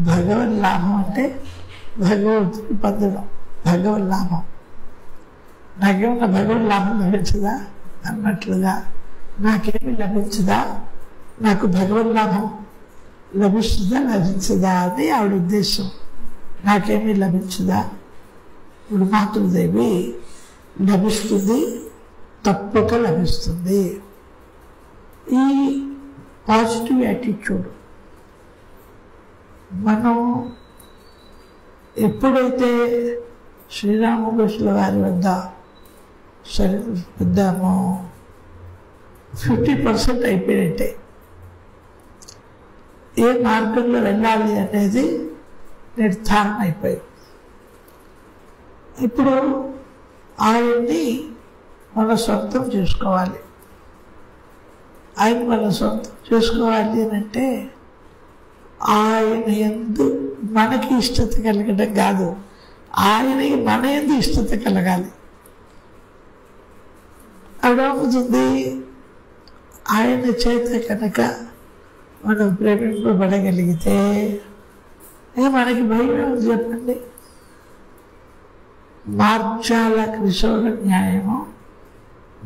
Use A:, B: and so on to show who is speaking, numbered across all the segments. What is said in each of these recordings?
A: భగవన్ లాభం అంటే భగవంతుని పొందడం, భగవన్ లాభం. నాకేమన్నా భగవన్ లాభం లభించదా అన్నట్లుగా, నాకేమి లభించదా, నాకు భగవన్ లాభం లభిస్తుందా లభించదా అని ఆవిడ ఉద్దేశం. నాకేమీ లభించదా, ఇప్పుడు మాతృదేవి లభిస్తుంది, తప్పక లభిస్తుంది. ఈ పాజిటివ్ యాటిట్యూడ్ మనం ఎప్పుడైతే శ్రీరామకృష్ణుల వారి వద్ద వద్దామో 50% అయిపోయినట్టే. ఏ మార్గంలో వెళ్ళాలి అనేది నిర్ధారణ అయిపోయింది. ఇప్పుడు ఆయన్ని మన సొంతం చేసుకోవాలి. ఆయన మన సొంతం చేసుకోవాలి అని అంటే ఆయన యందు మనకి ఇష్టత కలగడం కాదు, ఆయనకి మన యందు ఇష్టత కలగాలి. అడవుతుంది ఆయన చేత కనుక మనం ప్రేమింపబడగలిగితే మనకి భయం ఏమిటి చెప్పండి? మార్జాల కిశోర న్యాయము,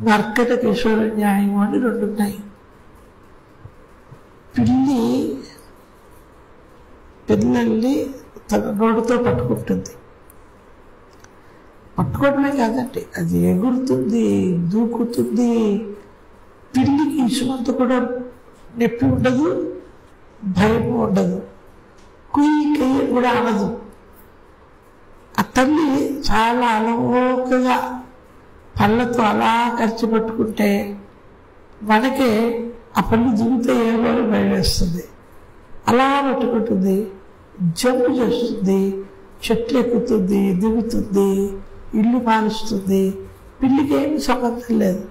A: మర్కట కిశోర న్యాయము అని రెండు ఉన్నాయి. పిల్లల్ని తన నోటితో పట్టుకుంటుంది. పట్టుకోవడమే కాదండి, అది ఎగురుతుంది, దూకుతుంది. పిల్లికి ఇసుమంత కూడా నొప్పి ఉండదు, భయం ఉండదు, కుయ్యి కూడా అనదు. ఆ తల్లి చాలా అలవోకగా పళ్ళతో అలా ఖర్చు పట్టుకుంటే మనకే ఆ పళ్ళు దిగుతే ఏమో భయం వేస్తుంది. అలా పట్టుకుంటుంది, జంపు చేస్తుంది, చెట్లు ఎక్కుతుంది, దిగుతుంది, ఇల్లు మారుస్తుంది. పిల్లికి ఏమి సంబంధం లేదు.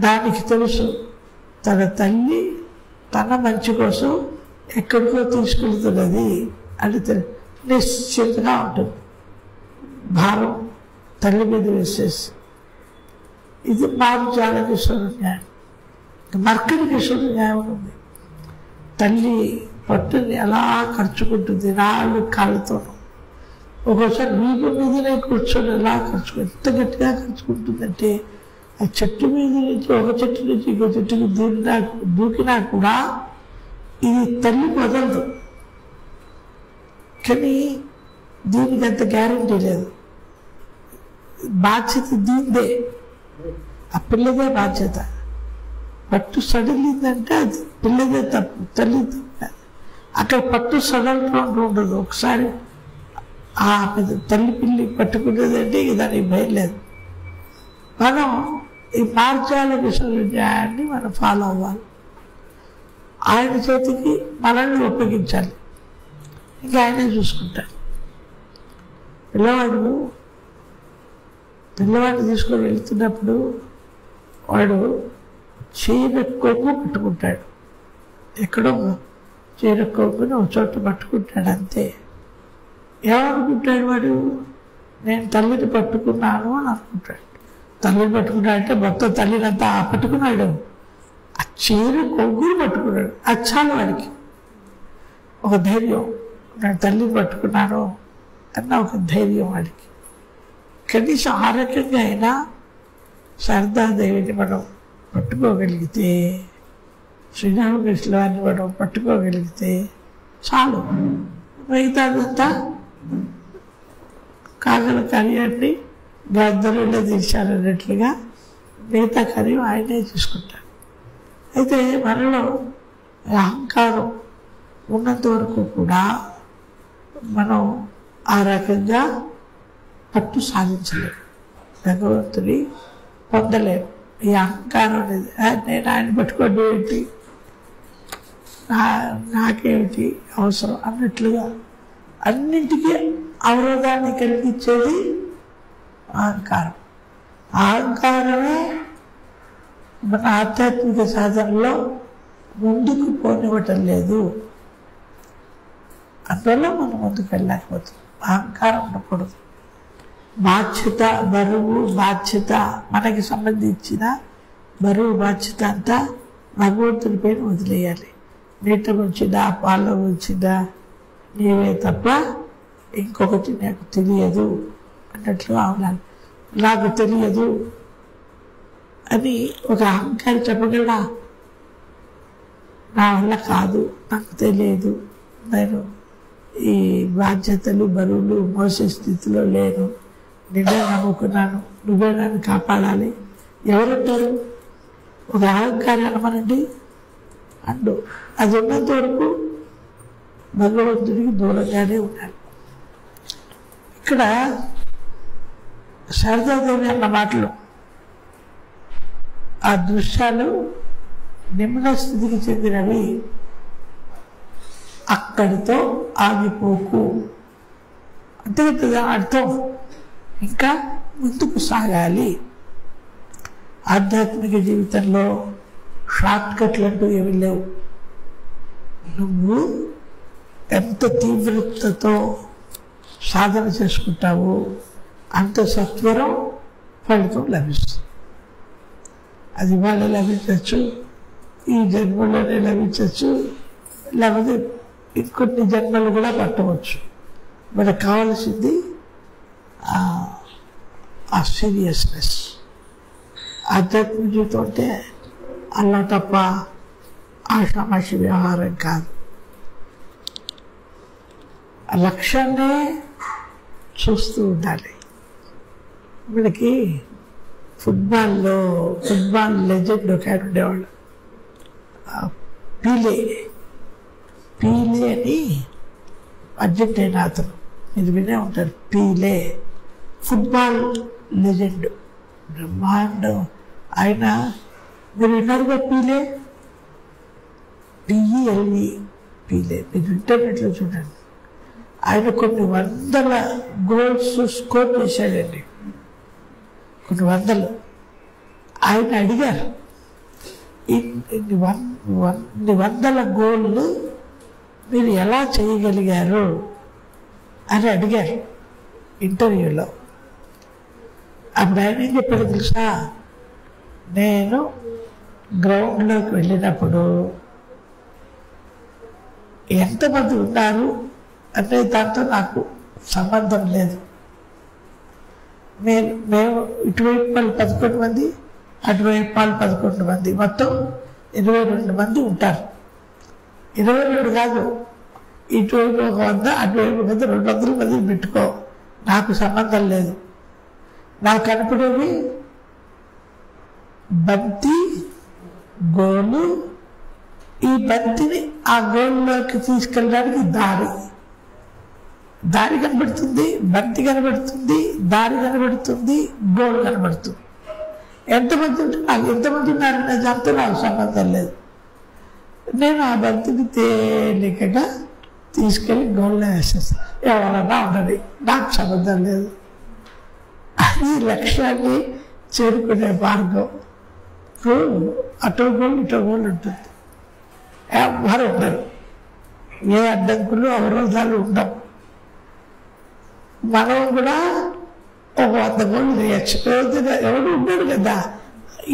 A: దానికి తెలుసు తన తల్లి తన మంచి కోసం ఎక్కడికో తీసుకెళ్తున్నది అని నిశ్చింతగా ఉంటుంది. భారం తల్లి మీద వేసేసి. ఇది మార్జాల కిశోర న్యాయం. మర్కట కిశోర న్యాయం ఉంది. తల్లి పట్టుని ఎలా ఖర్చుకుంటుంది, నాలుగు కాళ్ళతోనూ. ఒక్కోసారి వీపు మీదనే కూర్చొని ఎలా ఎంత గట్టిగా ఖర్చుకుంటుందంటే ఆ చెట్టు మీద నుంచి ఒక చెట్టు నుంచి ఇంకో చెట్టుకు దూకినా కూడా ఇది తల్లి వదలదు. కానీ దీనికి అంత గ్యారంటీ లేదు. బాధ్యత దీందే, ఆ పిల్లదే బాధ్యత. పట్టు సడలిందంటే అది పిల్లదే తప్పు, తల్లి తప్పు. అక్కడ పట్టు సడలటం ఉండదు. ఒకసారి ఆ తల్లి పిల్లి పట్టుకునేదంటే ఇక దానికి భయం లేదు. మనం ఈ మార్జాల విశ్వవిద్యాలయాన్ని మనం ఫాలో అవ్వాలి. ఆయన చేతికి మనల్ని ఒప్పగించాలి, ఇంకా ఆయనే చూసుకుంటాడు. పిల్లవాడిని తీసుకొని వెళ్తున్నప్పుడు వాడు చీర కొమ్ము పట్టుకుంటాడు. ఎక్కడో చీర కొమ్ముని ఒక చోట పట్టుకుంటాడు, అంతే. ఏమనుకుంటాడు వాడు? నేను తల్లిని పట్టుకున్నాను అని అనుకుంటాడు. తల్లిని పట్టుకున్నాడు అంటే మొత్తం తల్లినంతా పట్టుకున్నాడు. ఆ చీర కొమ్ముని పట్టుకున్నాడు. అది చాలు వాడికి ఒక ధైర్యం. నేను తల్లిని పట్టుకున్నాను అన్న ఒక ధైర్యం వాడికి. కనీసం ఆ రకంగా అయినా శారదాదేవిని మనం పట్టుకోగలిగితే, శ్రీరామకృష్ణ వారిని మనం పట్టుకోగలిగితే చాలు. మిగతాదంతా కాగల కార్యాన్ని గద్దరులో తీశారన్నట్లుగా మిగతా కార్యం ఆయనే చూసుకుంటారు. అయితే మనలో అహంకారం ఉన్నంత వరకు కూడా మనం ఆ రకంగా పట్టు సాధించలేము, భగవంతుని పొందలేము. ఈ అహంకారం అనేది నేను ఆయన పట్టుకోండి ఏంటి, నాకేమిటి అవసరం అన్నట్లుగా అన్నింటికీ అవరోధాన్ని కలిగించేది అహంకారం. అహంకారమే మన ఆధ్యాత్మిక సాధనలో ముందుకు పోనివ్వటం లేదు. అందువల్ల మనం ముందుకు వెళ్ళలేకపోతాం. అహంకారం ఉండకూడదు. బాధ్యత, బరువు, బాధ్యత మనకి సంబంధించిన బరువు బాధ్యత అంతా భగవంతుని పైన వదిలేయాలి. నీట వచ్చినా, పాలలో వచ్చినా, నీవే తప్ప ఇంకొకటి నాకు తెలియదు అన్నట్లు అవునాలి. నాకు తెలియదు అని ఒక అహంకారి చెప్పగలడా? నా వల్ల కాదు, నాకు తెలియదు, నేను ఈ బాధ్యతలు బరువులు మోసే స్థితిలో లేను, నిన్నే నమ్ముకున్నాను, నువ్వే నన్ను కాపాడాలి ఎవరంటారు? ఒక అహంకారి అనమనండి అండు. అది ఉన్నంత వరకు భగవంతుడికి దూరంగానే ఉండాలి. ఇక్కడ శారదాదేవి అన్న మాటలు, ఆ దృశ్యాలు నిమ్న స్థితికి చెందినవి, అక్కడితో ఆగిపోకు అంతే కదా అర్థం. ఇంకా ముందుకు సాగాలి. ఆధ్యాత్మిక జీవితంలో షార్ట్ కట్లు అంటూ ఏమీ లేవు. నువ్వు ఎంత తీవ్రతతో సాధన చేసుకుంటావు అంత సత్వరం ఫలితం లభిస్తుంది. అది ఇవాళ లభించవచ్చు, ఈ జన్మలోనే లభించవచ్చు, లేకపోతే ఇంకొన్ని జన్మలు కూడా పట్టవచ్చు. మనకు కావాల్సింది ఆ సీరియస్నెస్. ఆధ్యాత్మిక జీవితం అంటే అలా తప్ప ఆషామాషి వ్యవహారం కాదు. ఆ లక్ష్యాన్నే చూస్తూ ఉండాలి. మనకి ఫుట్బాల్ లెజెండ్ ఒక ఆయన ఉండేవాళ్ళు, పీలే అని అర్జెంటీనా అతను, మీరు వినే ఉంటారు. పీలే ఫుట్బాల్ లెజెండ్, బ్రహ్మాండం ఆయన. మీరు విన్నారుగా పిఈఎల్ఈ పీలే, మీరు ఇంటర్నెట్లో చూడండి. ఆయన కొన్ని వందల గోల్స్ స్కోర్ చేశాడండి, కొన్ని వందలు. ఆయన అడిగారు, ఇన్ని వందల గోళ్ళు మీరు ఎలా చేయగలిగారు అని అడిగారు ఇంటర్వ్యూలో. అప్పుడు ఆయన ఏం చెప్పాడు తెలుసా? నేను గ్రౌండ్లోకి వెళ్ళినప్పుడు ఎంతమంది ఉన్నారు అంటే దాంతో నాకు సంబంధం లేదు. మేము ఇటువైపు వాళ్ళు 11 మంది, అటువైపు వాళ్ళు 11 మంది, మొత్తం 22 మంది ఉంటారు. 22 కాదు, ఇటువైపు 100, అటువైపు 100, 200 మంది పెట్టుకో, నాకు సంబంధం లేదు. నాకు కనపడేవి బంతి, గోలు, ఈ బంతిని ఆ గోల్లోకి తీసుకెళ్ళడానికి దారి కనబడుతుంది, బంతి కనబడుతుంది, దారి కనబడుతుంది, గోల్ కనబడుతుంది. ఎంతమంది ఉంటారు, నాకు ఎంతమంది ఉన్నారనే దాంతో నాకు సంబంధం లేదు. నేను ఆ బంతిని తేలికగా తీసుకెళ్ళి గోల్లో వేసేస్తాను. ఎవరన్నా ఉండదు, నాకు సంబంధం లేదు. అది లక్ష్యాన్ని చేరుకునే మార్గం. అటో గోల్ ఇటో గోల్ ఉంటుంది. ఎవరు ఉండరు, ఏ అడ్డంకులు అవరోధాలు ఉండవు. మనం కూడా ఒక 100 గోళ్ళు చేయొచ్చు. ఎవరు ఉండడు కదా,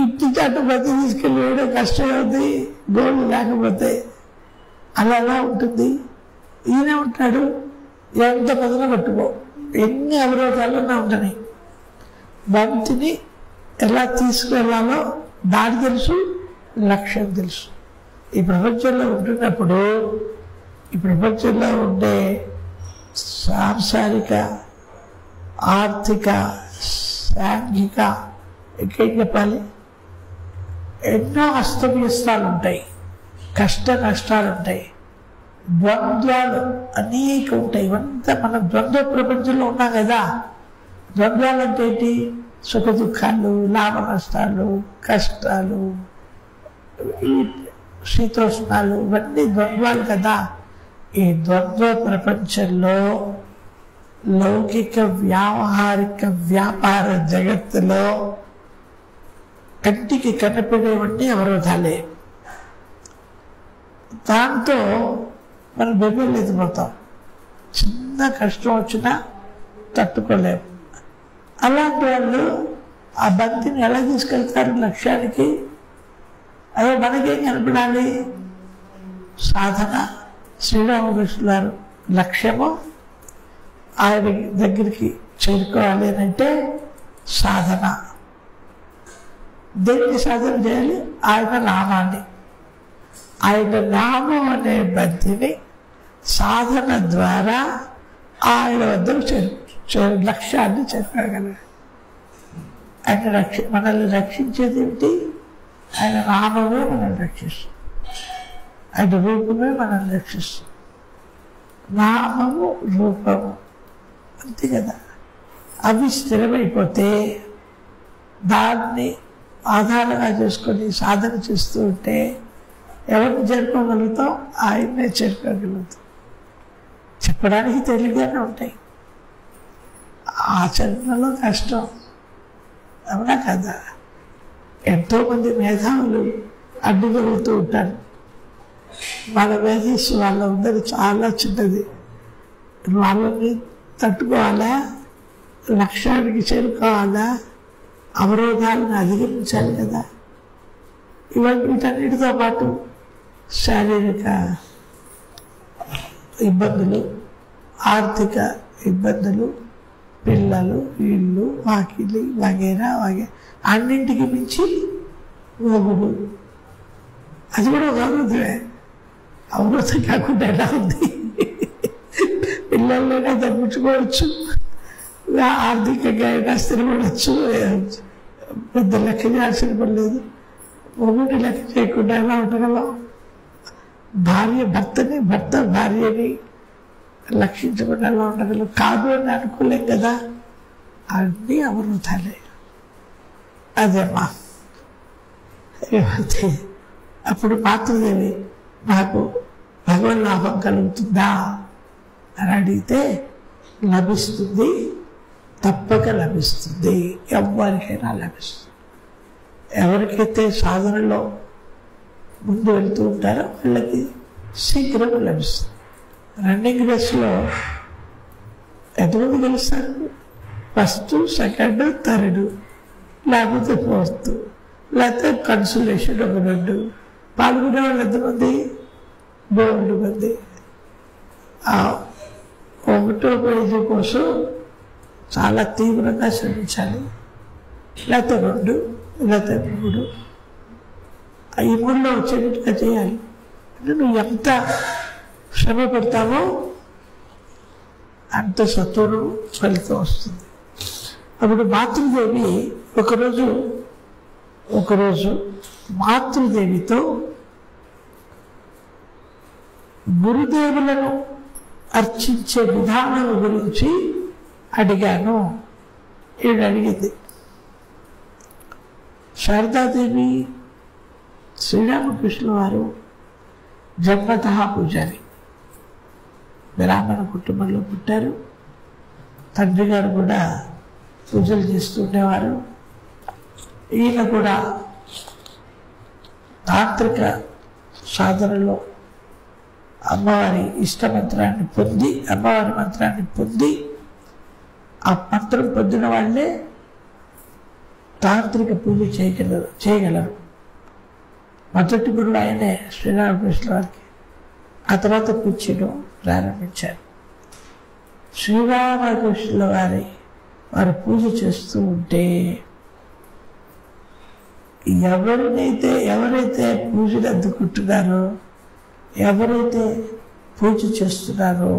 A: ఇంటి చాటు బతి తీసుకెళ్ళి వేయడం కష్టం అవుతుంది గోళ్ళు లేకపోతే. అలా ఉంటుంది. ఈయన ఉంటాడు, ఎంత పదన పట్టుకో, ఎన్ని అవరోధాలన్నా ఉండని, బంతిని ఎలా తీసుకెళ్లాలో దారి తెలుసు, లక్ష్యం తెలుసు. ఈ ప్రపంచంలో ఉంటున్నప్పుడు, ఈ ప్రపంచంలో ఉండే సాంసారిక, ఆర్థిక, సాంఘిక, ఇంకేం చెప్పాలి, ఎన్నో అస్తవ్యస్తాలు ఉంటాయి, కష్ట నష్టాలు ఉంటాయి, ద్వంద్వాలు అనేక ఉంటాయి. ఇవంతా మనం ద్వంద్వ ప్రపంచంలో ఉన్నాం కదా. ద్వంద్వాలు అంటే ఏంటి? సుఖ దుఃఖాలు, లాభ నష్టాలు, కష్టాలు, శీతోష్ణాలు, ఇవన్నీ ద్వంద్వాలు కదా. ఈ ద్వంద్వ ప్రపంచంలో, లౌకిక వ్యావహారిక వ్యాపార జగత్తులో కంటికి కనపడేవన్నీ అవరోధాలే. దాంతో మనం బెబ్బెళ్ళెత్తిపోతాం, చిన్న కష్టం వచ్చినా తట్టుకోలేము. అలాంటి వాళ్ళు ఆ బంతిని ఎలా తీసుకెళ్తారు లక్ష్యానికి? మనకేం కనపడాలి? సాధన. శ్రీరామకృష్ణులు లక్ష్యము ఆయన దగ్గరికి చేరుకోవాలి అని అంటే సాధన. దేన్ని సాధన చేయాలి? ఆయన నామాన్ని. ఆయన నామం అనే బంతిని సాధన ద్వారా ఆయన వద్దకు లక్ష్యాన్ని చేరుకోగలరు. ఆయన మనల్ని రక్షించేది ఏమిటి? ఆయన నామమే మనల్ని రక్షిస్తుంది, ఆయన రూపమే మనల్ని రక్షిస్తుంది. నామము రూపము అంతే కదా. అవి స్థిరమైపోతే దాన్ని ఆధారంగా చేసుకొని సాధన చేస్తూ ఉంటే ఎవరిని చేరుకోగలుగుతాం? ఆయన్నే చేరుకోగలుగుతాం. చెప్పడానికి తెలియగానే ఉంటాయి, ఆచరణలో కష్టం. అవునా కదా? ఎంతోమంది మేధావులు అడ్డుగలుగుతూ ఉంటారు. మన మేధస్సు వాళ్ళ ఉందని చాలా చిన్నది. వాళ్ళని తట్టుకోవాలా, లక్ష్యానికి చేరుకోవాలా, అవరోధాలను అధిగమించాలి కదా. వీటన్నిటితో పాటు శారీరక ఇబ్బందులు, ఆర్థిక ఇబ్బందులు, పిల్లలు, ఇళ్ళు, వాకిలి వగేరా అన్నింటికి మించి మొగుడు. అది కూడా ఒక అవరోధమే. అవరోధం కాకుండా ఎలా ఉంది? పిల్లల్లోనే తగ్గించుకోవచ్చు, ఆర్థికంగా అయినా స్థిరపడవచ్చు. పెద్ద లెక్క చేయాల్సిన పని లేదు. మొగుడు లెక్క చేయకుండా ఎలా ఉండగలం? భార్య భర్తని, భర్త భార్యని లక్షించకుండా ఎలా ఉండగలం? కాదు అని అనుకోలేం కదా. అన్నీ అవరోధాలే. అదేమ్మా. అప్పుడు మాతృదేవి నాకు భగవన్ లాభం కలుగుతుందా అని అడిగితే లభిస్తుంది, తప్పక లభిస్తుంది. ఎవరికైనా లభిస్తుంది. ఎవరికైతే సాధనలో ముందు వెళ్తూ ఉంటారో వాళ్ళకి శీఘ్రం లభిస్తుంది. రన్నింగ్ రేస్లో ఎంతమంది గెలుస్తారు? ఫస్ట్, సెకండ్, థర్డ్, లేకపోతే ఫోర్త్, లేకపోతే కన్సులేషన్ ఒక 2. పాల్గొనే వాళ్ళు ఎంతమంది? 2 మంది. 1వ ప్రైజ్ కోసం చాలా తీవ్రంగా శ్రమించాలి. లేకపోతే 2, లేకపోతే 3. ఈ 3లో వచ్చేటట్టుగా చేయాలి. అంటే నువ్వు ఎంత శ్రమ పడతావో అంత సత్వరం ఫలితం వస్తుంది. అప్పుడు మాతృదేవి ఒకరోజు మాతృదేవితో గురుదేవులను అర్చించే విధానం గురించి అడిగాను. ఈవిడ అడిగింది. శారదాదేవి శ్రీరామకృష్ణ వారు జన్మతః పూజారి, బ్రాహ్మణ కుటుంబంలో పుట్టారు. తండ్రి గారు కూడా పూజలు చేస్తూ ఉండేవారు. ఈయన కూడా తాంత్రిక సాధనలో అమ్మవారి ఇష్టమంత్రాన్ని పొంది, అమ్మవారి మంత్రాన్ని పొంది, ఆ మంత్రం పొందిన వాళ్ళే తాంత్రిక పూజ చేయగలరు. మొదటి గురుడు ఆయనే శ్రీరామకృష్ణ వారికి. ఆ తర్వాత పూజ చేయడం ప్రారంభించారు. శ్రీరామకృష్ణ వారు పూజ చేస్తూ ఉంటే ఎవరైతే పూజలు అందుకుంటున్నారో, ఎవరైతే పూజ చేస్తున్నారో,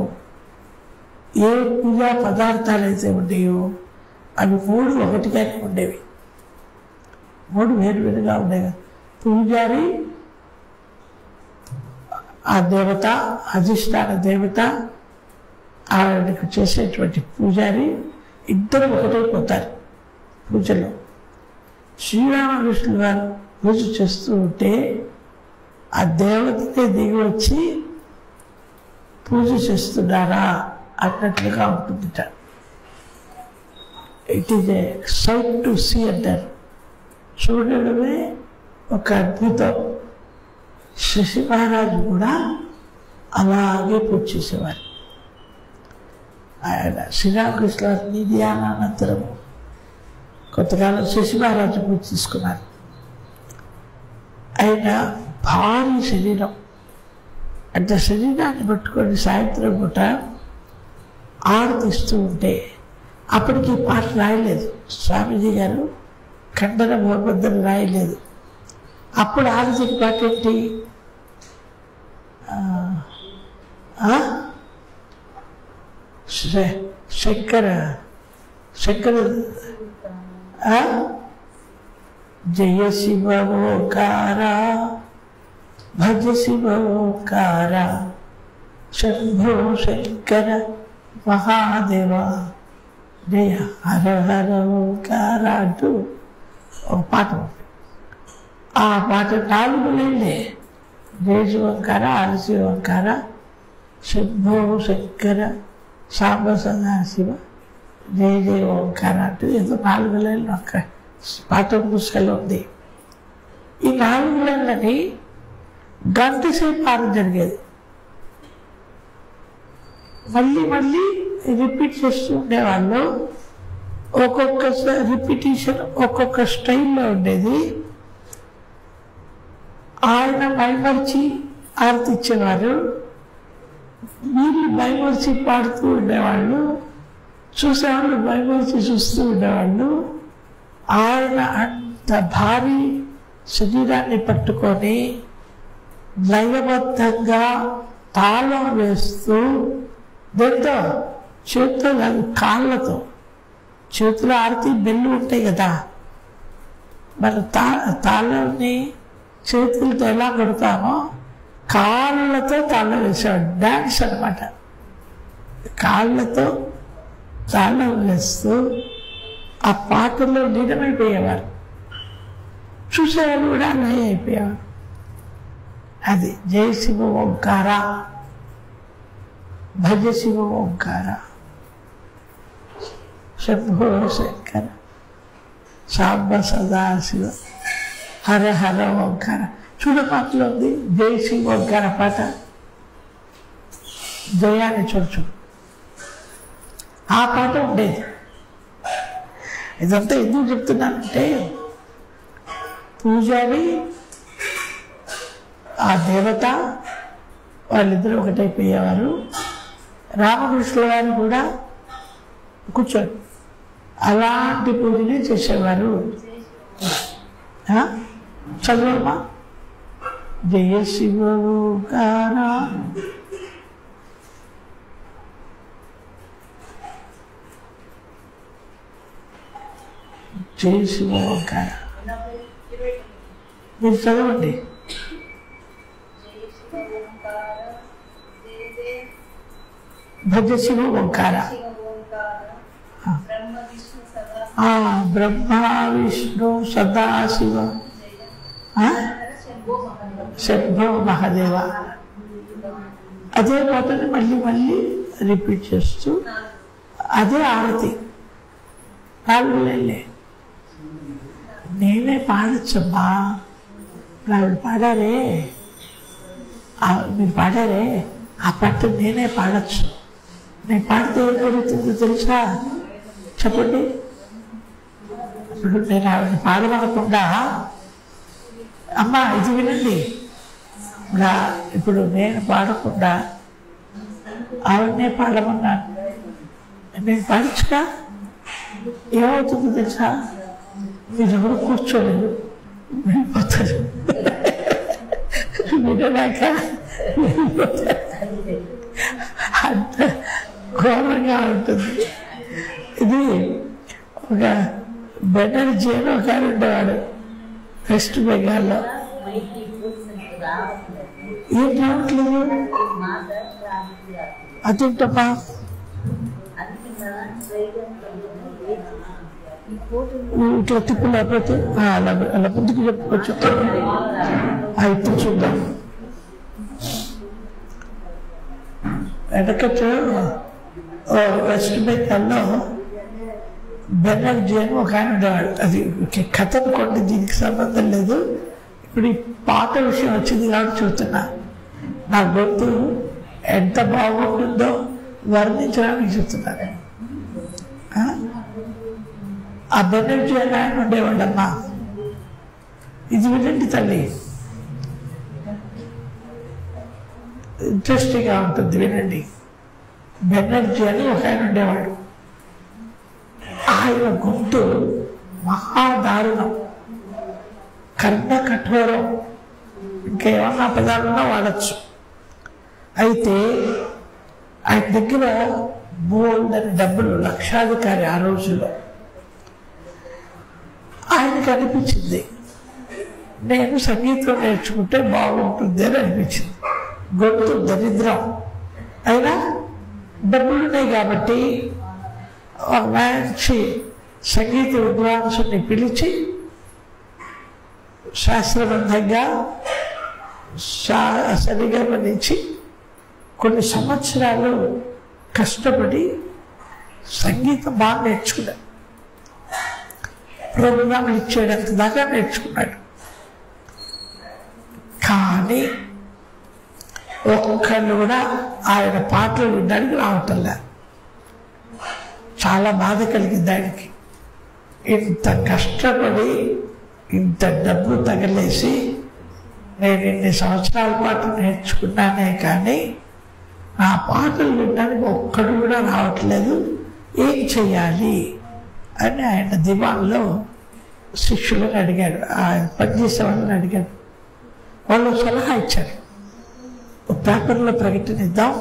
A: ఏ పూజా పదార్థాలు అయితే ఉండేవో అవి 3 ఒకటిగానే ఉండేవి. 3 వేరువేరుగా ఉండేవి. పూజారి, ఆ దేవత, అధిష్టాన దేవత, ఆయనకు చేసేటువంటి పూజారి ఇద్దరు ఒకటైపోతారు పూజలో. శ్రీరామకృష్ణుల వారు పూజ చేస్తూ ఉంటే ఆ దేవతనే దిగి వచ్చి పూజ చేస్తున్నారా అన్నట్లుగా ఉంటుందిట. It is a sight to see అంటారు. చూడడమే ఒక అద్భుతం. శశి మహారాజు కూడా అలాగే పూజ చేసేవారు. ఆయన శ్రీరామకృష్ణ నిధ్యానానంతరం కొంతకాలం శశి మహారాజు పూజ తీసుకున్నారు. ఆయన భారీ శరీరం, అంటే శరీరాన్ని పట్టుకొని సాయంత్రం పూట ఆరతిస్తూ ఉంటే అప్పటికి పాట రాయలేదు స్వామీజీ గారు, ఖండన భగవంతుని రాయలేదు. అప్పుడు ఆరతికి పాట ఏంటి? శంకర జయ శివ ఓంకార భజ శివ ఓంకార శంభో శంకర మహాదేవ జయ హర హర ఓంకార అంటూ ఒక పాట ఉంది. ఆ పాట 4 లైన్లే. జయ శివ ఓంకార, హర శివ ఓంకార, శంభో శంకర సాంబ సదాశివ జయ జయ ఓంకార అంటూ ఏదో 4 లైన్లు ఒక పాఠ పుస్తకంలో ఉంది. ఈ 4 లైన్లని గంట సేపు పాఠం జరిగేది. మళ్ళీ మళ్ళీ రిపీట్ చేస్తూ ఉండేవాళ్ళు. ఒక్కొక్క రిపిటేషన్ ఒక్కొక్క స్టైల్లో ఉండేది. ఆయన మైమర్చి ఆరతి ఇచ్చేవారు, వీళ్ళు మైమర్చి పాడుతూ ఉండేవాళ్ళు, చూసేవాళ్ళు మైమర్చి చూస్తూ ఉండేవాళ్ళు. ఆయన అంత భారీ శరీరాన్ని పట్టుకొని లయబద్ధంగా తాళం వేస్తూ, దాంతో చేతితో కాదు కాళ్ళతో, చేతిలో ఆరతి బెల్లు ఉంటాయి కదా, మన తాళాన్ని చేతులతో ఎలా కొడతామో కాళ్ళతో తాళం వేసేవాడు. డాన్స్ అనమాట. కాళ్ళతో తాళం వేస్తూ ఆ పాటలో లీనమైపోయేవారు. చూసేవాళ్ళు కూడా లయ అయిపోయేవారు. అది జయ శివ ఓంకార భజ శివ ఓంకార శంభో శంకర సాంబ సదాశివ హర హర ఓంకార. చూడపాటలో ఉంది జయ శివ ఓంకార పాట. జయాన్ని చూడచు ఆ పాట ఉండేది. ఇదంతా ఎందుకు చెప్తున్నానంటే, పూజారి ఆ దేవత వాళ్ళిద్దరూ ఒకటైపోయేవారు. రామకృష్ణుల వారు కూడా కూర్చోండి అలాంటి పూజనే చేసేవారు. చదవమ్మా. జయ శివ ఓంకార జయ శివ ఓంకార. మీరు చదవండి. భజ శివ ఓంకార. బ్రహ్మ విష్ణు సదాశివ శంభో మహాదేవ. అదే పాటని మళ్ళీ మళ్ళీ రిపీట్ చేస్తూ అదే ఆరతి. 4 లైన్లే. నేనే పాడచ్చమ్మా. ఆవిడ పాడారే, మీరు పాడారే, ఆ పాట నేనే పాడచ్చు. నేను పాడితే ఏం జరుగుతుందో తెలుసా? చెప్పండి. ఇప్పుడు నేను ఆవిడ పాడమనకుండా, అమ్మా ఇది వినండి, ఇప్పుడు నేను పాడకుండా ఆవిడనే పాడమన్నాను, నేను పాడచ్చుగా. ఏమవుతుందో తెలుసా? మీరు ఎవరు కూర్చోలేదు, వెళ్ళిపోతారు. వినలేక అంత ఘోరంగా ఉంటుంది. ఇది ఒక బెనర్జీ అని ఒక ఆయన ఉండేవాడు వెస్ట్ బెంగాల్లో. ఏం రావట్లేదు అదేంటమ్మా? ఇట్లా తిప్పు లేకపోతే అలా ముందుకు చెప్పుకోవచ్చు. ఇప్పుడు చూద్దాం. వెనకట వెస్ట్ బెంగాల్లో బెనర్జీ అని ఒక ఆయన ఉండేవాడు. అది కథ అనుకోండి, దీనికి సంబంధం లేదు. ఇప్పుడు ఈ పాత విషయం వచ్చింది కాబట్టి చూస్తున్నా. నా గొంతు ఎంత బాగుంటుందో వర్ణించడానికి చెప్తున్నాను. ఆ బెనర్జీ అని ఆయన ఉండేవాడమ్మా. ఇది వినండి తల్లి. ఇంట్రెస్టింగ్గా ఉంటుంది, వినండి. బెనర్జీ అని ఒక ఆయన ఉండేవాడు. ఆయన గొంతు మహాదారుణం, కర్ణ కఠోరం, ఇంకేమన్నా పదాలున్నా వాడచ్చు. అయితే ఆయన దగ్గర బోల్డని డబ్బులు, లక్షాధికారి ఆ రోజుల్లో. ఆయనకు అనిపించింది నేను సంగీతం నేర్చుకుంటే బాగుంటుంది అని అనిపించింది. గొంతు దరిద్రం అయినా డబ్బులున్నాయి కాబట్టి మంచి సంగీత విద్వాంసుని పిలిచి శాస్త్రబద్ధంగా సరిగమనించి కొన్ని సంవత్సరాలు కష్టపడి సంగీతం బాగా నేర్చుకున్నాడు. ప్రోగ్రాంలు ఇచ్చేటంత దాకా నేర్చుకున్నాడు. కానీ ఒక్కళ్ళు కూడా ఆయన పాటలు వినడానికి రావటంలే. చాలా బాధ కలిగింది ఆయనకి. ఇంత కష్టపడి ఇంత డబ్బు తగలేసి నేను ఇన్ని సంవత్సరాల పాటు నేర్చుకున్నానే కానీ నా పాటలు వినడానికి ఒక్కడు కూడా రావట్లేదు, ఏం చెయ్యాలి అని ఆయన దివాన్లో శిష్యులను అడిగాడు, ఆయన పనిచేసే వాళ్ళని అడిగాడు. వాళ్ళు సలహా ఇచ్చారు, పేపర్లో ప్రకటన ఇద్దాం,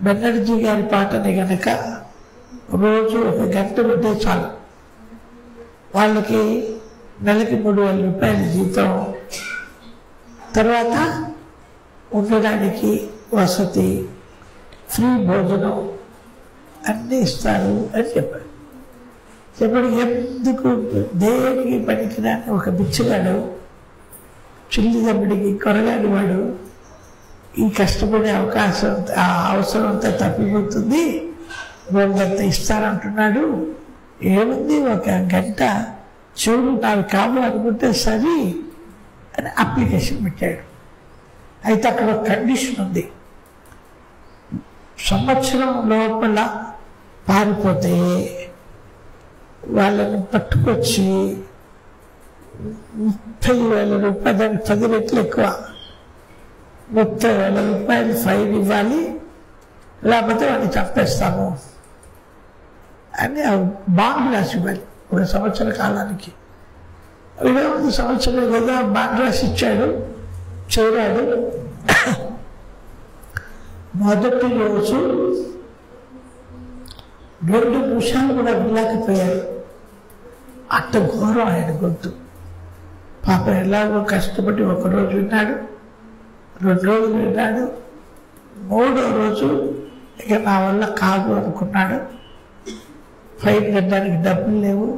A: బెనర్జీ గారి పాటని గనక రోజు 1 గంట వింటే చాలు, వాళ్ళకి నెలకి 3,000 రూపాయల జీతం, తర్వాత ఉండడానికి వసతి, ఫ్రీ భోజనం అన్నీ ఇస్తారు అని చెప్పాడు. చెప్పాడు ఎందుకు దేనికి పనికిరాని ఒక బిచ్చగాడు, చిల్లిదమ్ముడికి కొరగాని వాడు ఈ కష్టపడే అవసరం అంతా తప్పిపోతుంది, వాళ్ళంతా ఇస్తారంటున్నాడు, ఏముంది 1 గంట చూడు నాకు కావాలనుకుంటే సరి అని అప్లికేషన్ పెట్టాడు. అయితే అక్కడ ఒక కండిషన్ ఉంది, సంవత్సరం లోపల పారిపోతే వాళ్ళని పట్టుకొచ్చి 30,000 రూపాయలు, దానికి 10 రెట్లు ఎక్కువ, 30,000 రూపాయలు ఫైన్ ఇవ్వాలి, లేకపోతే వాడిని చంపేస్తాము అని బాండ్ రాసి ఇవ్వాలి 1 సంవత్సర కాలానికి. 1 సంవత్సరం కదా బాండ్ రాసి ఇచ్చాడు, చేరాడు. మొదటి రోజు 2 నిమిషాలు కూడా వినలేకపోయాడు, అట్ట ఘోరం ఆయన గొంతు. పాప ఎలాగో కష్టపడి 1 రోజు విన్నాడు, 2 రోజులు విన్నాడు, 3వ రోజు ఇక నా వల్ల కాదు అనుకున్నాడు. ఫైన్ కట్టడానికి డబ్బులు లేవు,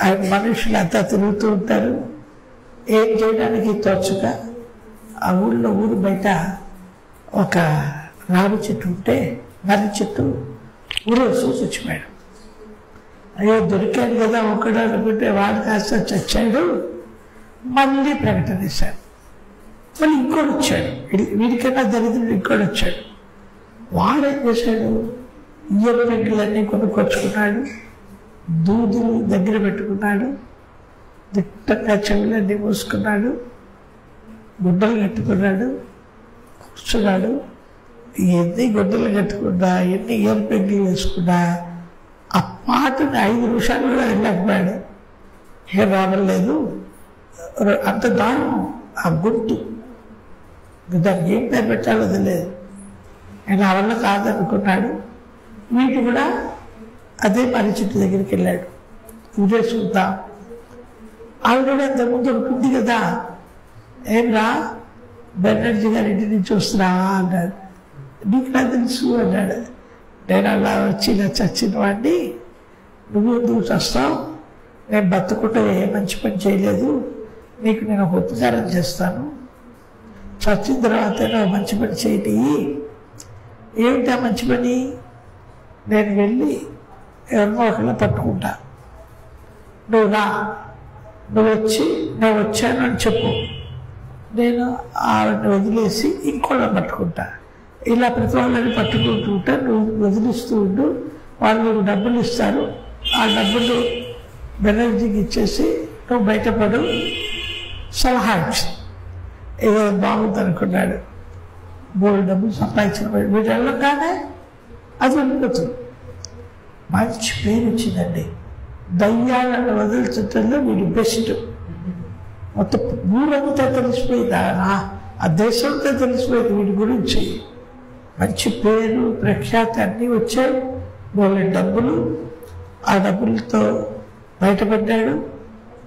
A: ఆయన మనుషులు అంతా తిరుగుతూ ఉంటారు, ఏం చేయడానికి తోచక ఆ ఊరు బయట ఒక రావి చెట్టు ఉంటే మర్రి చెట్టు ఊరేసి చచ్చిపోయాడు. అయ్యో దొరికాడు కదా ఒకడు అనుకుంటే వాడు కాస్త చచ్చాడు. మళ్ళీ ప్రకటన ఇచ్చాడు, మళ్ళీ ఇంకోటి వచ్చాడు, వీడికన్నా దరిద్రుడు ఇంకోటి వచ్చాడు. వాడేం చేశాడు, ఇయ్యల వెంకులన్నీ కొనుక్కొచ్చుకున్నాడు, దూదులు దగ్గర పెట్టుకున్నాడు, దిట్టంగా చెవులన్నీ మూసుకున్నాడు, గుడ్డలు కట్టుకున్నాడు, కూర్చున్నాడు. ఎన్ని గుడ్డలు కట్టుకున్నా, ఎన్ని ఇయర్ పెంకులు వేసుకున్నా ఆ పాటని 5 నిమిషాలు కూడా వెళ్ళకపోయాడు. ఇక రావలేదు, అంత దారుణం ఆ గుర్తు, దానికి ఏం పేరు పెట్టాలో తెలియదు. ఆయన ఆ వల్ల కాదనుకున్నాడు. వీటి కూడా అదే మర్రి చెట్టు దగ్గరికి వెళ్ళాడు, ఉదేసుకుందాం. ఆవిడ కూడా ఇంతకుముందు ఉంటుంది కదా, ఏం రా బెనర్జీ గారి ఇంటి నుంచి వస్తున్నావా అన్నాడు. నీకు నాకు తెలుసు అన్నాడు. నేను అలా వచ్చి ఇలా చచ్చిన వాడిని, నువ్వు ఎందుకు చస్తావు, నేను బతుకుంటే ఏ మంచి పని చేయలేదు, నీకు నేను ఒక ఉపకారం చేస్తాను, చచ్చిన తర్వాత మంచి పని చేయటి. ఏమిటా మంచి పని, నేను వెళ్ళి ఎవరినో ఒకరిని పట్టుకుంటా, నువ్వు రా, నువ్వు వచ్చి నేను వచ్చాను అని చెప్పు, నేను ఆవిడని వదిలేసి ఇంకోళ్ళని పట్టుకుంటా. ఇలా ప్రతి వాళ్ళని పట్టుకుంటూ ఉంటా, నువ్వు వదిలిస్తూ ఉండు, వాళ్ళు నీకు డబ్బులు ఇస్తారు, ఆ డబ్బులు బెనర్జీకి ఇచ్చేసి నువ్వు బయటపడు సలహా ఇచ్చి. ఏదో బాగుంది అనుకున్నాడు. మూడు డబ్బులు సంపాదించిన వీడు వెళ్ళగానే అది వెళ్ళిపోతుంది. మంచి పేరు వచ్చిందండి. దయ్యాలను వదిలించడంలో వీడు బెస్ట్. మొత్తం ఊరంతా తెలిసిపోయింది, ఆ దేశంతో తెలిసిపోయింది వీడి గురించి. మంచి పేరు ప్రఖ్యాతి అన్నీ వచ్చాయి. వాళ్ళ డబ్బులు, ఆ డబ్బులతో బయటపడ్డాడు,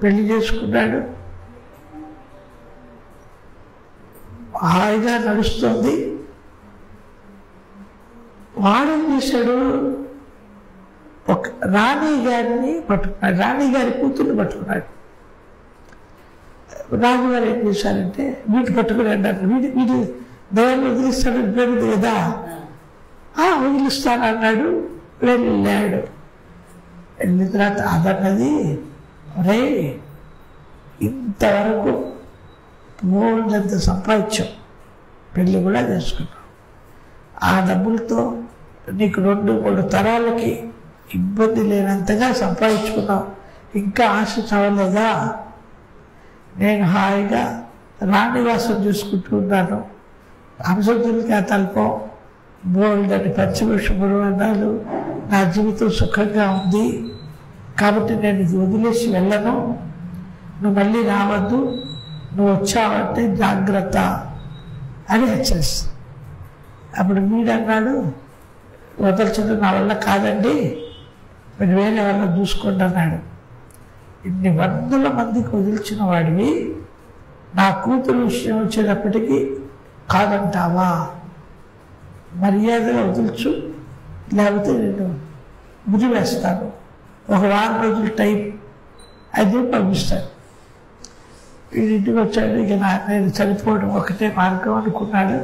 A: పెళ్లి చేసుకున్నాడు, హాయిగా నడుస్తుంది. వాడేం చేశాడు, ఒక రాణి గారిని పట్టుకున్నాడు, రాణి గారి కూతుర్ని పట్టుకున్నాడు. రాజుగారు ఏం చేశారంటే వీటి పట్టుకున్నాడు. వీడి దయాన్ని వదిలిస్తాడని పేరుంది కదా, వదిలిస్తానన్నాడు. వెళ్ళాడు. వెళ్ళిన తర్వాత అదన్నది, రే ఇంతవరకు మూడంత సంపాదించాం, పెళ్ళి కూడా చేసుకున్నాం, ఆ డబ్బులతో నీకు 2-3 తరాలకి ఇబ్బంది లేనంతగా సంపాదించుకున్నావు, ఇంకా ఆశ చావలేదా? నేను హాయిగా రాణివాసం చూసుకుంటూ ఉన్నాను, హంసతులకి తల్పం బోల్డని పంచవిషపురాణాలు, నా జీవితం సుఖంగా ఉంది, కాబట్టి నేను ఇది వదిలేసి వెళ్ళను, నువ్వు మళ్ళీ రావద్దు, నువ్వు వచ్చావంటే జాగ్రత్త అని హెచ్చరిస్తా. అప్పుడు వీడన్నాడు, వదల్చడం నా వల్ల కాదండి, మీరు వేరే వాళ్ళ చూసుకోండి అన్నాడు. ఇన్ని 100 మందికి వదిలిచిన వాడివి నా కూతురు విషయం వచ్చేటప్పటికీ కాదంటావా? మర్యాదగా వదిలిచు, లేకపోతే నేను గురి వేస్తాను, 1 వారం రోజులు టైం అది పంపిస్తాను. వీడింటికి వచ్చాడు. ఇక నేను చనిపోవడం ఒకటే మార్గం అనుకున్నాడు.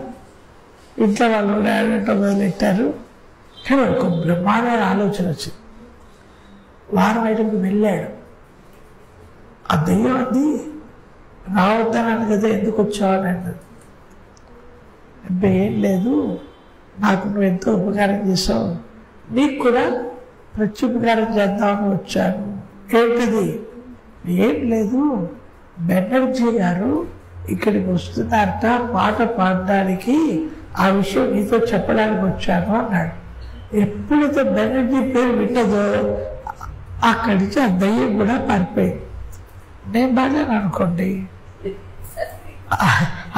A: ఇంట్లో వాళ్ళు ఏడంటో మొదలెట్టారు. కానీ ఒక బ్రహ్మాండమైన ఆలోచన వచ్చింది. వారం ఐదుకు వెళ్ళాడు. ఆ దెయ్యం అంది, రావద్దన్నాను కదా, ఎందుకు వచ్చావని అన్నది. అంటే ఏం లేదు, నాకు నువ్వు ఎంతో ఉపకారం చేసావు, నీకు కూడా ప్రత్యుపకారం చేద్దామని వచ్చాను. ఏంటది? ఏం లేదు, బెనర్జీ గారు ఇక్కడికి వస్తున్నారట పాట పాడడానికి, ఆ విషయం నీతో చెప్పడానికి వచ్చాను అన్నాడు. ఎప్పుడైతే బెనర్జీ పేరు విన్నదో అక్కడి నుంచి ఆ దయ్యం కూడా పారిపోయింది. నేను బాగానే అనుకోండి,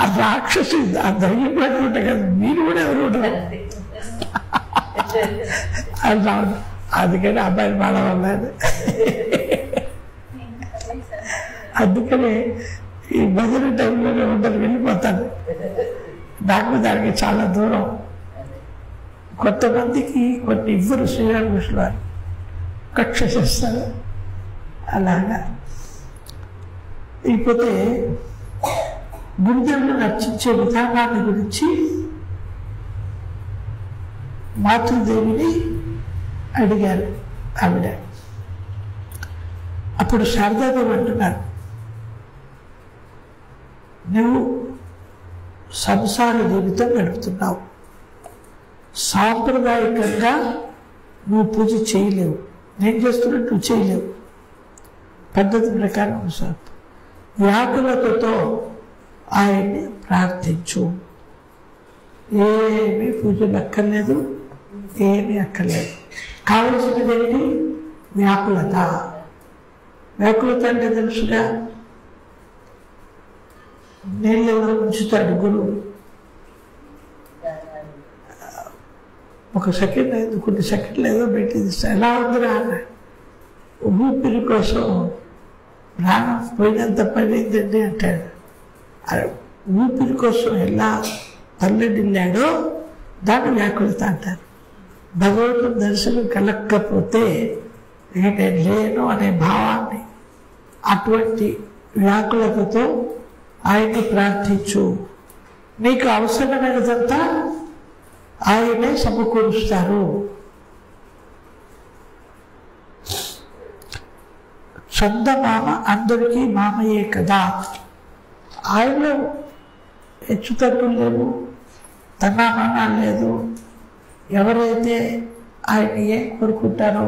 A: ఆ రాక్షసు ఆ దయ్యం కూడా ఉంటాయి కదా, మీరు కూడా ఎవరు ఉండరు. అందుకని అబ్బాయిని పాడవలేదు. అందుకనే ఈ భజన టైంలోనే ఉండరు, వెళ్ళిపోతాను. నాకు దానికి చాలా దూరం. కొంతమందికి కొన్ని ఇవ్వరు, శ్రీరామకృష్ణ వారు కక్ష చేస్తారు. అలాగా లేకపోతే గుండెలను రక్షించే విధానాన్ని గురించి మాతృదేవిని అడిగారు ఆవిడ. అప్పుడు శారదాదేవి అంటున్నారు, నువ్వు సంసార జీవితం గడుపుతున్నావు, సాంప్రదాయకంగా నువ్వు పూజ చేయలేవు, నేను చేస్తున్నట్టు నువ్వు చేయలేవు, పద్ధతి ప్రకారం సార్ వ్యాకులతతో ఆయన్ని ప్రార్థించు. ఏమీ పూజలు అక్కర్లేదు, ఏమీ అక్కర్లేదు. కావలసినది ఏంటి? వ్యాకులత. వ్యాకులత అంటే తెలుసుగా, నీళ్ళలో ఉంచుతాడు గురువు. ఒక సెకండ్ లేదు, కొన్ని సెకండ్లు ఏదో పెట్టింది, ఎలా ఉందిరా అన్నాడు. ఊపిరి కోసం ప్రాణం పోయినంత పడిందండి అంటాడు. ఊపిరి కోసం ఎలా తల్లడిల్లాడో దాన్ని వ్యాకులత అంటారు. భగవంతుని దర్శనం కలగకపోతే ఇక నేను లేను అనే భావాన్ని, అటువంటి వ్యాకులతతో ఆయన్ని ప్రార్థించు. నీకు అవసరమైనదంతా ఆయనే సమకూరుస్తారు. చందమామ అందరికీ మామయ్యే కదా. ఆయనలో హెచ్చుతగ్గులు లేవు, తనామానాలు లేదు. ఎవరైతే ఆయన ఏం కోరుకుంటారో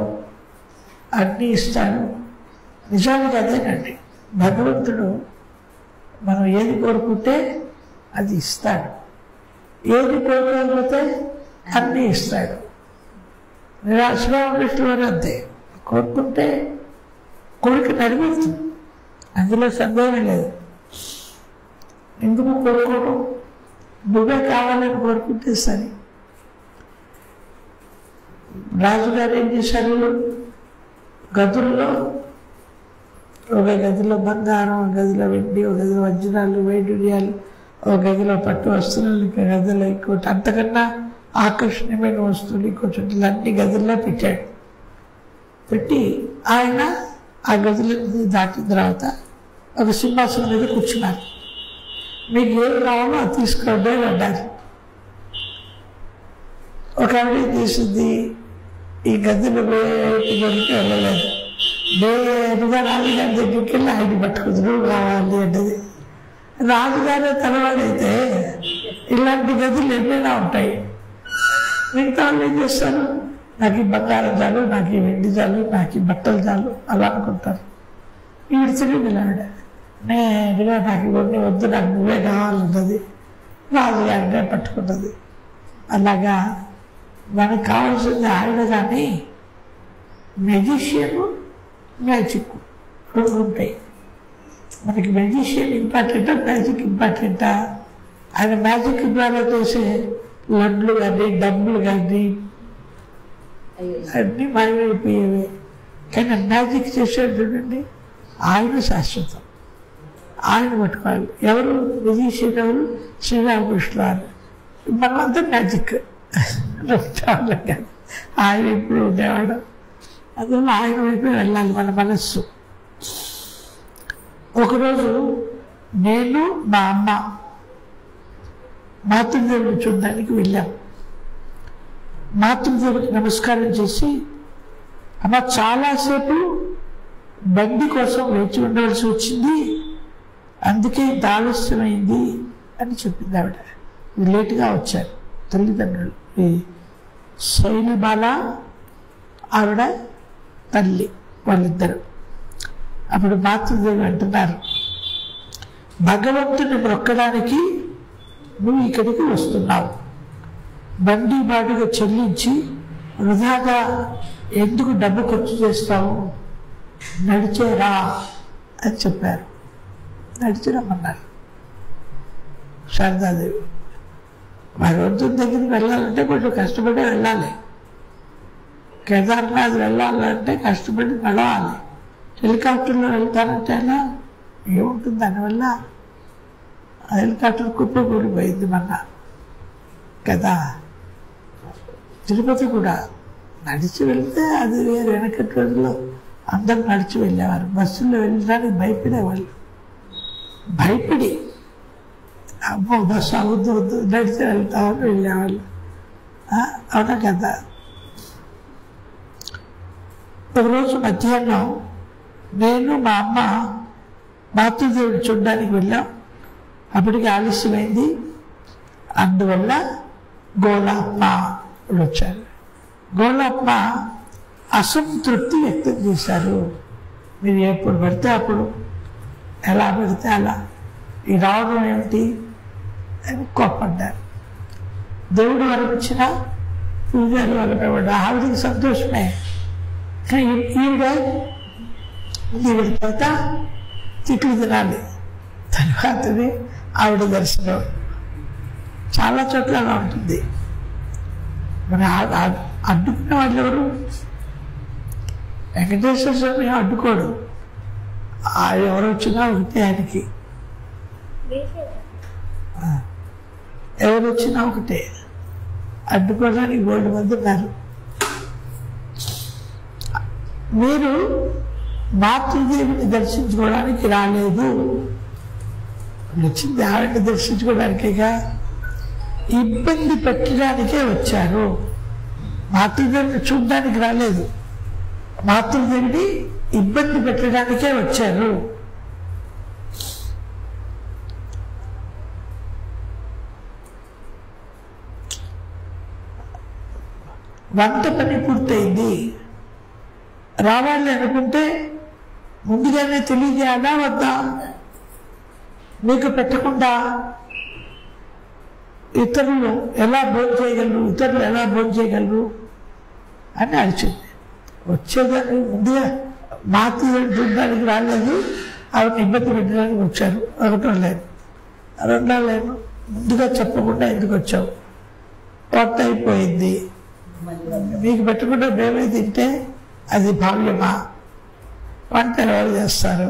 A: అన్నీ ఇస్తాడు. నిజానికి అదేనండి, భగవంతుడు మనం ఏది కోరుకుంటే అది ఇస్తాడు. ఏది కోరుకోకపోతే అన్నీ ఇస్తాడు. శ్రీరామకృష్ణుల వారు అంతే, కోరుకుంటే కోరిక నెరవేరుతుంది, అందులో సందేహం లేదు. ఎందుకు కోరుకోవడం? నువ్వే కావాలని కోరుకుంటే సరే. రాజుగారు ఏం చేశారు? గదుల్లో, ఒక గదిలో బంగారం, ఒక గదిలో వెండి, ఒక గదిలో వజ్రాలు, వైడూర్యాలు, ఒక గదిలో పట్టు వస్త్రాలు, ఇంకో గదిలో ఇంకోటి అంతకన్నా ఆకర్షణీయమైన వస్తువులు ఇంకో చోట్ల అన్ని గదుల్లో పెట్టాడు. పెట్టి ఆయన ఆ గదుల దాటిన తర్వాత ఒక సింహాసనం మీద కూర్చున్నారు. మీకు ఏం కావాలో అది తీసుకోండి అని అన్నారు. ఒక ఆవిడ తీసింది, ఈ గదులు బయటికి వెళ్ళలేదు, నేరుగా రాజుగారి దగ్గరికి వెళ్ళి ఆయన పట్టుకుంది, నువ్వు కావాలి అన్నది. రాజుగారే తలవాడైతే ఇలాంటి గదులు ఎన్నైనా ఉంటాయి. మిగతా వాళ్ళు ఏం చేస్తారు? నాకు ఈ బంగారం చాలు, నాకు ఈ వెండి చాలు, నాకు ఈ బట్టలు చాలు అలా అనుకుంటారు. ఈవిడ తెలియదు ఆవిడ, నేరుగా నాకు ఇవన్నీ వద్దు, నాకు నువ్వే కావాలన్నది. రాజుగారినే పట్టుకున్నది. అలాగా మనకు కావాల్సింది ఆవిడ. కానీ మెజిషియన్, మ్యాజిక్ రెండు ఉంటాయి. మనకి మెజిషియన్ ఇంపార్టెంటా, మ్యాజిక్ ఇంపార్టెంటా? ఆయన మ్యాజిక్ ద్వారా చేసే లడ్లు కానీ డబ్బులు కానీ అన్నీ మాయమైపోయేవి. కానీ మ్యాజిక్ చేసేది చూడండి, ఆయన శాశ్వతం, ఆయన పట్టుకోవాలి. ఎవరు మెజిషియన్? ఎవరు? శ్రీరామకృష్ణ వారు. మనమంతా మ్యాజిక్ కానీ ఆయన ఇప్పుడు ఉండేవాడు. అందువల్ల ఆయన వైపు వెళ్ళాలి మన మనస్సు. ఒకరోజు నేను మా అమ్మ మాతృదేవుని చూడడానికి వెళ్ళాం. మాతృదేవుడికి నమస్కారం చేసి, అమ్మ చాలాసేపు బండి కోసం వేచి ఉండవలసి వచ్చింది, అందుకే ఇంత ఆలస్యమైంది అని చెప్పింది ఆవిడ. లేటుగా వచ్చారు తల్లిదండ్రులు, ఈ శైలిబాల ఆవిడ తల్లి, వాళ్ళిద్దరు. అప్పుడు మాతృదేవి అంటున్నారు, భగవంతుని మొక్కడానికి నువ్వు ఇక్కడికి వస్తున్నావు, బండి బాటుగా చెల్లించి వృధాగా ఎందుకు డబ్బు ఖర్చు చేస్తావు, నడిచేరా అని చెప్పారు. నడిచిరమ్మన్నారు. శారదాదేవి భగవంతుని దగ్గరికి వెళ్ళాలంటే కొంచెం కష్టపడి వెళ్ళాలి. కేదార్నాథ్ వెళ్ళాలంటే కష్టపడి నడవాలి. హెలికాప్టర్లో వెళ్తానంటే అలా ఏముంటుంది? దానివల్ల హెలికాప్టర్ కుప్ప కూలిపోయింది మొన్న కదా. తిరుపతి కూడా నడిచి వెళ్తే అది వేరే. వెనకటి రోజుల్లో అందరూ నడిచి వెళ్ళేవారు. బస్సుల్లో వెళ్ళడానికి భయపడేవాళ్ళు. భయపడి అమ్మో బస్సు అవద్దు వద్దు నడిచి వెళ్తామని వెళ్ళేవాళ్ళు. అవునా కదా. ఒకరోజు మధ్యాహ్నం నేను మా అమ్మ మాతృదేవుని చూడడానికి వెళ్ళాం. అప్పటికి ఆలస్యమైంది. అందువల్ల గోళప్ప వచ్చారు. గోళప్ప అసంతృప్తి వ్యక్తం చేశారు. మీరు ఎప్పుడు పడితే అప్పుడు, ఎలా పెడితే అలా ఈ రావడం ఏమిటి అని కోప్పడ్డారు. దేవుడు వరం ఇచ్చినా పూజారి వరపడ్డా ఆవిడికి సంతోషమే. కానీ ఈవిడ తర్వాత తిట్లు తినాలి. తర్వాతనే ఆవిడ దర్శనం. చాలా చోట్ల అలా ఉంటుంది. మరి అడ్డుకున్న వాళ్ళు ఎవరు? వెంకటేశ్వర స్వామి అడ్డుకోడు. ఎవరు వచ్చినా ఒకటే ఆయనకి, ఎవరు వచ్చినా ఒకటే. అడ్డుకోవడానికి 3 మంది ఉన్నారు. మీరు మాతృదేవిని దర్శించుకోవడానికి రాలేదు, వచ్చింది ఆవిడని దర్శించుకోవడానికేగా. ఇబ్బంది పెట్టడానికే వచ్చారు. మాతృదేవిని చూడడానికి రాలేదు, మాతృదేవిని ఇబ్బంది పెట్టడానికే వచ్చారు. వంట పని పూర్తయింది. రావాలి అనుకుంటే ముందుగానే తెలియజేయాలా? వద్దా? మీకు పెట్టకుండా, ఇతరులు ఎలా భోజనం చేయగలరు అని అడిచింది. వచ్చేదాన్ని ముందుగా మాతి చూడడానికి రాలేదు, ఆవిడ ఇబ్బంది పెట్టడానికి వచ్చారు. రెండో లేను ముందుగా చెప్పకుండా ఎందుకు వచ్చావు, పొట్ట అయిపోయింది, మీకు పెట్టకుండా మేమే తింటే అది భావ్యమా, వంట ఎవరు చేస్తారు,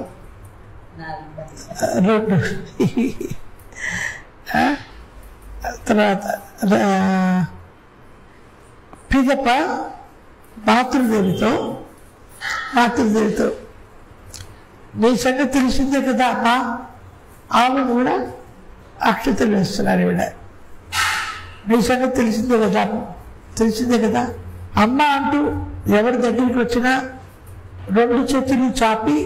A: రెండు తర్వాత పిదప మాతృదేవితో నీ సంగతి తెలిసిందే కదా అమ్మా, ఆమె కూడా అక్షతలు వేస్తున్నారు. ఈవిడ నీ సంగతి తెలిసిందే కదా అమ్మ అంటూ ఎవరి దగ్గరికి వచ్చినా 2 చేతులు చాపి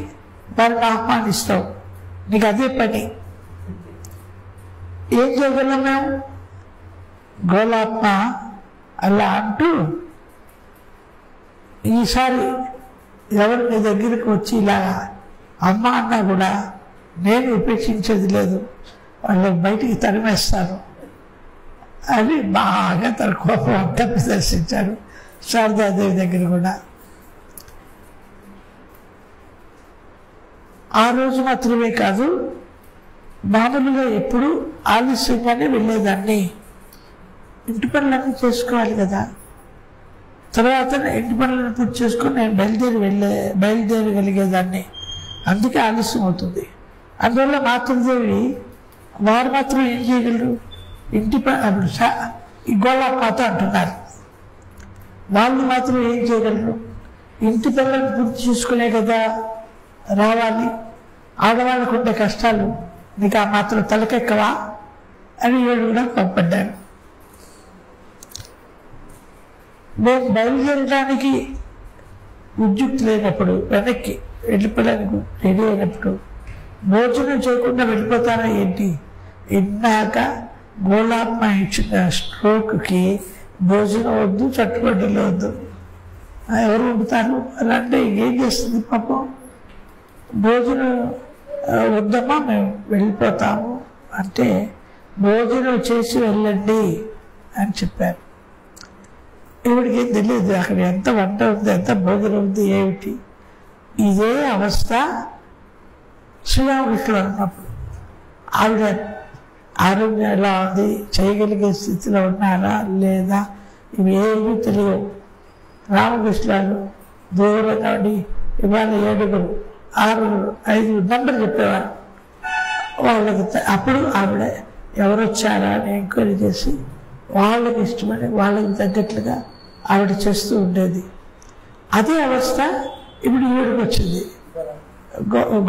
A: వారిని ఆహ్వానిస్తావు. నీకు అదే పని. ఏం చేయగలం మేము? గోలాత్మ అలా అంటూ ఈసారి ఎవరు నీ దగ్గరికి వచ్చి ఇలాగా అమ్మ అన్నా కూడా నేను ఉపేక్షించేది లేదు, వాళ్ళు బయటికి తరిమేస్తాను అని బాగా తన కోపం అంతా ప్రదర్శించారు. శారదాదేవి దగ్గర కూడా ఆ రోజు మాత్రమే కాదు, మామూలుగా ఎప్పుడు ఆలస్యంగానే వెళ్ళేదాన్ని. ఇంటి పనులన్నీ చేసుకోవాలి కదా, తర్వాత ఇంటి పనులను పూర్తి చేసుకొని నేను బయలుదేరగలిగేదాన్ని. అందుకే ఆలస్యం అవుతుంది. అందువల్ల మాతృదేవి వారు మాత్రం ఏం చేయగలరు? ఇంటి గోళాపాత అంటున్నారు, వాళ్ళు మాత్రం ఏం చేయగలరు? ఇంటి పనులను పూర్తి చేసుకునే కదా రావాలి. ఆడవాళ్ళకు ఉండే కష్టాలు నీకు ఆ మాత్రం తలకెక్కవా అని వీళ్ళు కూడా కోప్పడ్డారు. నేను బయలుదేరడానికి ఉద్యుక్తి లేనప్పుడు, వెనక్కి వెళ్ళిపోవడానికి రెడీ అయినప్పుడు భోజనం చేయకుండా వెళ్ళిపోతారా ఏంటి? ఇన్నాక గోళాత్మ ఇచ్చిన స్ట్రోక్కి భోజనం వద్దు, చట్టుబడ్డలు వద్దు, ఎవరు వండుతారు అలా అంటే ఏం చేస్తుంది పాపం? భోజనం వద్దమ్మా మేము వెళ్ళిపోతాము అంటే భోజనం చేసి వెళ్ళండి అని చెప్పారు. ఇవిడికి ఏం తెలియదు అక్కడ ఎంత వంట ఉంది, ఎంత భోజనం ఉంది ఏమిటి. ఇదే అవస్థ శ్రీరామకృష్ణుడు అన్నప్పుడు. ఆవిడ ఆరోగ్యం ఎలా ఉంది, చేయగలిగే స్థితిలో ఉన్నారా లేదా, ఇవి ఏమీ తెలియవు. రామకృష్ణుడు దూరంగా ఉండి ఇవాళ 7, 6, 5 నెంబర్ చెప్పేవారు వాళ్ళకి. అప్పుడు ఆవిడ ఎవరు వచ్చారా అని ఎంక్వైరీ చేసి వాళ్ళకి ఇష్టమని వాళ్ళకి తగ్గట్లుగా ఆవిడ చేస్తూ ఉండేది. అదే అవస్థ ఇప్పుడు ఈవిడికి వచ్చింది.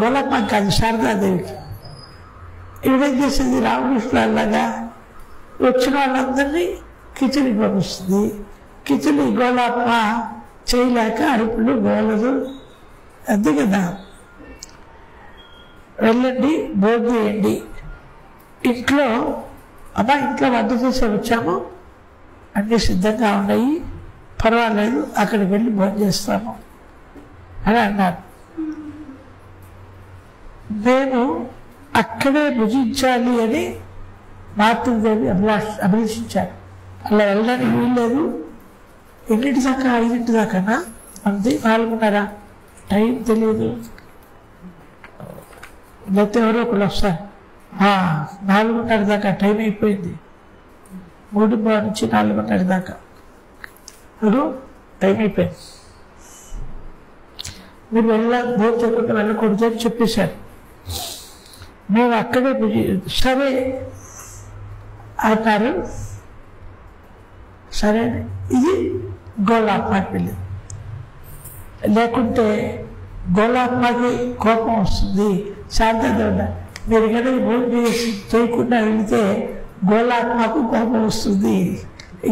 A: గోళమ్మ కాదు, శారదాదేవికి. ఈవిడేం చేసింది? రామకృష్ణులాగా వచ్చిన వాళ్ళందరినీ కిచెన్కి పంపిస్తుంది. కిచెన్ గోళమ్మ చేయలేక అరుపులు గోళలు అంతే కదా. వెళ్ళండి, భోజనం చేయండి. ఇంట్లో వంట చేసే వచ్చాము, అన్నీ సిద్ధంగా ఉన్నాయి, పర్వాలేదు అక్కడికి వెళ్ళి భోజనం చేస్తాము అని అన్నారు. నేను అక్కడే భుజించాలి అని మాతృదేవి అభిలషించారు. అలా వెళ్ళడానికి వీల్లేదు. ఎన్నింటి దాకా? 5 దాకానా? అంతే, 4:30. టైం తెలియదు. లేకపోతే ఎవరో ఒకళ్ళు వస్తారు. 4:30 దాకా టైం అయిపోయింది. 3:30 నుంచి 4:30 దాకా టైం అయిపోయింది. మీరు భోజనం చేయకుండా వెళ్ళకూడదు అని చెప్పేశారు. మేము అక్కడే సరే అన్నారు. సరే, ఇది గోళాత్మకి వెళ్ళింది. లేకుంటే గోళాత్మకి కోపం వస్తుంది. శారదాదేవి మీరు కనుక భోజనం చేయకుండా వెళితే గోళాత్మకు కోపం వస్తుంది.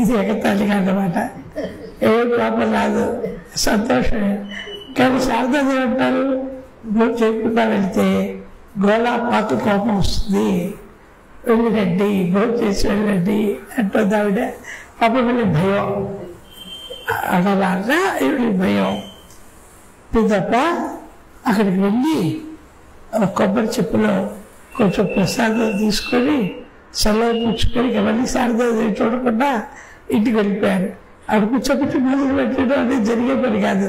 A: ఇది ఎగతాళిగా అన్నమాట. ఎవరు కోపం రాదు, సంతోషమే. కానీ శారదాదేవి అంటారు భోజనం చేయకుండా వెళితే గోళాత్మకు కోపం వస్తుంది, వెళ్ళిరండి, భోజనం చేసి వెళ్ళండి అంటుంది ఆవిడ. పాపం వీళ్ళకి భయం, అడలాగా వీళ్ళకి భయం. తప్ప అక్కడికి వెళ్ళి కొబ్బరి చెప్పులో కొంచెం ప్రసాదం తీసుకొని సెలవు పుచ్చుకొని ఎవరిని శారదా చూడకుండా ఇంటికి వెళ్ళిపోయారు. ఆడ కూర్చోబెట్టి మొదలు పెట్టడం అనేది జరిగే పని కాదు.